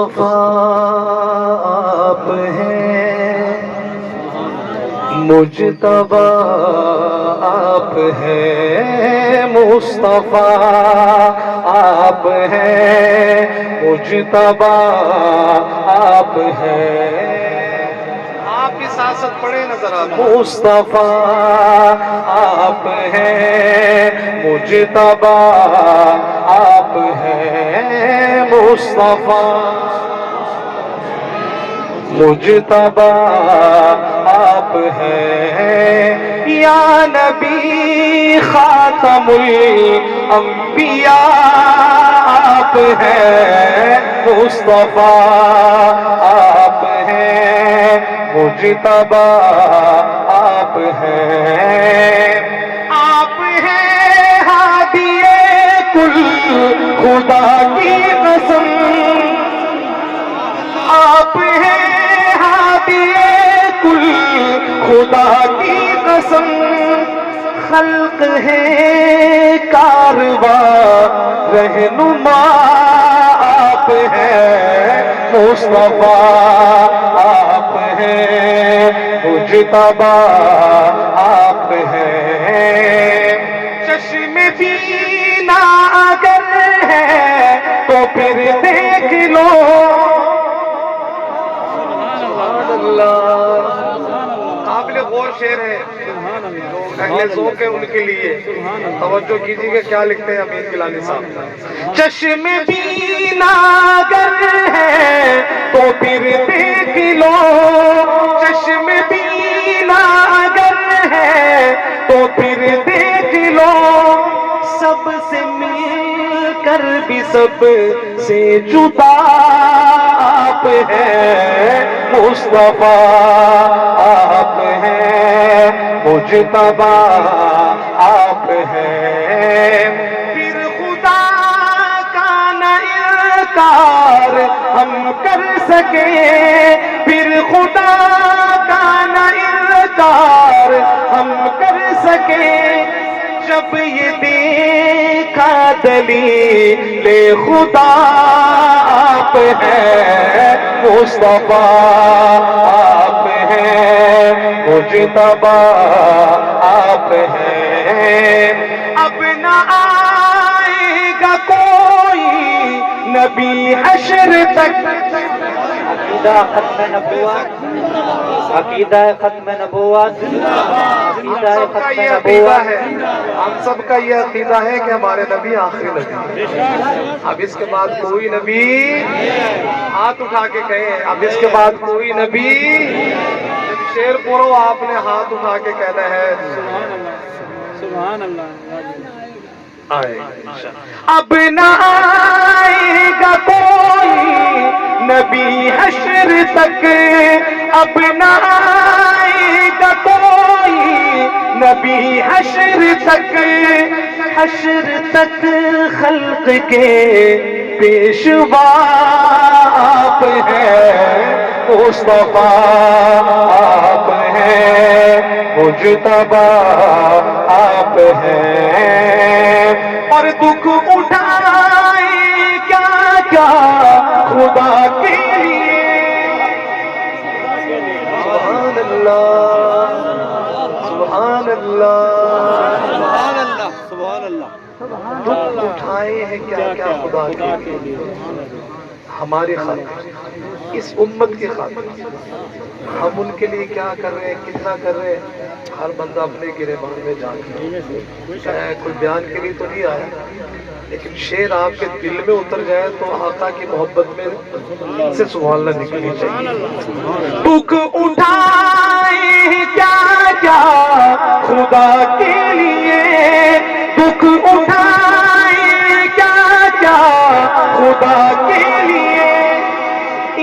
آپ ہیں مجتبی، آپ ہیں مصطفیٰ، آپ ہیں مجتبی، آپ ہیں۔ آپ بھی ساتھ ساتھ پڑھیں نا ذرا۔ مصطفیٰ آپ ہیں مجتبی، آپ ہیں مصطفیٰ، مجتبی آپ ہیں۔ یا نبی خاتم الانبیاء آپ ہیں، مصطفیٰ آپ ہیں، مجتبی آپ ہیں۔ آپ ہیں ہادی کل خدا کی قسم، آپ ہیں ہادی کل خدا کی قسم، خلق ہے کارواں رہنما آپ ہیں، مصطفیٰ آپ ہیں، مجتبی آپ ہیں۔ چشم بینا اگر ہے تو پھر دیکھ لو، قابل غور شعر ہے، اہل ذوق ہے ان کے لیے توجہ کیجیے کہ کیا لکھتے ہیں امین گیلانی صاحب۔ چشم بینا اگر ہے تو پھر دیکھ لو، چشم بینا اگر ہے تو پھر دیکھ لو، سب سے مل کر بھی سب سے جدا آپ ہیں، مصطفیٰ آپ ہیں، مجتبی آپ ہیں۔ پھر خدا کا نہ انکار ہم کر سکے، پھر خدا کا نہ انکار ہم کر سکے، جب یہ دیکھا دلیل خدا آپ ہیں، مصطفیٰ آپ ہیں، مجتبی آپ ہیں۔ اب نہ آئے گا کوئی نبی حشر تک، عقیدہ ختم نبوت، عقیدہ ختم نبوت، عقیدہ ختم نبوت ہے۔ ہم سب کا یہ عقیدہ ہے کہ ہمارے نبی آخری نبی ہیں۔ اب اس کے بعد کوئی نبی، ہاتھ اٹھا کے کہیں اب اس کے بعد کوئی نبی، جب شعر پڑھو آپ نے ہاتھ اٹھا کے کہنا ہے سبحان اللہ۔ اب نہ آئے گا کوئی نبی حشر تک، اب نہ آئے گا کوئی نبی حشر تک، حشر تک خلق کے پیشوا آپ ہیں، مصطفیٰ آپ ہیں، مجتبی آپ ہیں۔ اور دکھ اٹھائے کیا کیا خدا کے لیے، سبحان اللہ سبحان اللہ سبحان اللہ، دکھ اٹھائے ہیں کیا کیا خدا کے لیے، ہماری خاطر، اس امت کی خاطر، ہم ان کے لیے کیا کر رہے ہیں، کتنا کر رہے ہیں، ہر بندہ اپنے گریبان میں جان کے، کوئی بیان کے لیے تو نہیں آیا، لیکن شعر آپ کے دل میں اتر جائے تو آقا کی محبت میں سے سبحان اللہ نکلنی چاہیے۔ دکھ اٹھائے کیا کیا خدا کے لیے، دکھ اٹھائے کیا کیا خدا کے لیے،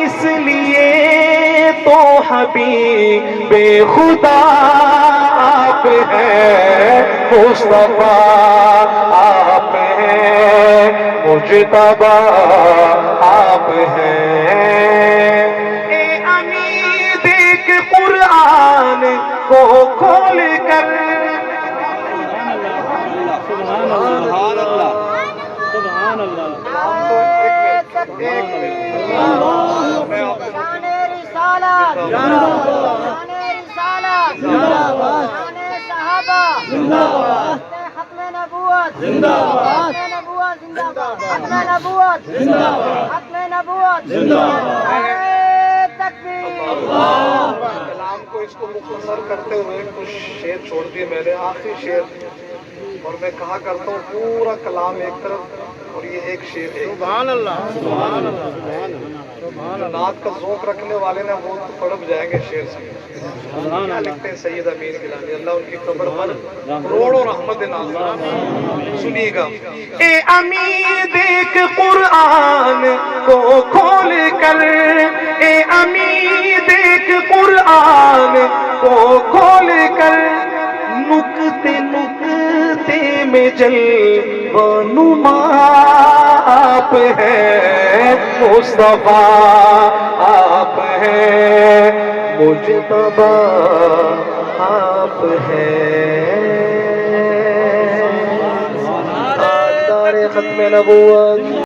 اس لیے تو حبیب خدا آپ ہیں، مصطفیٰ آپ ہیں، مجتبی آپ ہیں۔ اے امید ایک قرآن کو کھول کر، سبحان اللہ سبحان اللہ سبحان اللہ۔ شان رسالت، شان رسالت، شان صحابہ، ختم نبوت، ختم نبوت، ختم نبوت، ختم نبوت، تکبیر۔ کلام کو اس کو مختصر کرتے ہوئے کچھ شعر چھوڑ دیے میں نے، آخری شعر، اور میں کہا کرتا ہوں پورا کلام ایک طرف اور یہ ایک شعر ہے۔ سبحان اللہ، سبحان اللہ، جو نعت کا ذوق رکھنے والے نا وہ تو تڑپ جائیں گے شعر سے۔ کیا لکھتے ہیں سید امین گیلانی، اللہ ان کی قبر پر کروڑوں رحمت نازل۔ سنیے گا۔ اے امین دیکھ قرآن کو کھول کر، اے امین دیکھ قرآن کو کھول کر، نکتے نکتے میں جلوہ نما آپ ہیں مصطفیٰ، آپ ہیں مجتبیٰ، آپ ہیں تاجدار ختم نبوت۔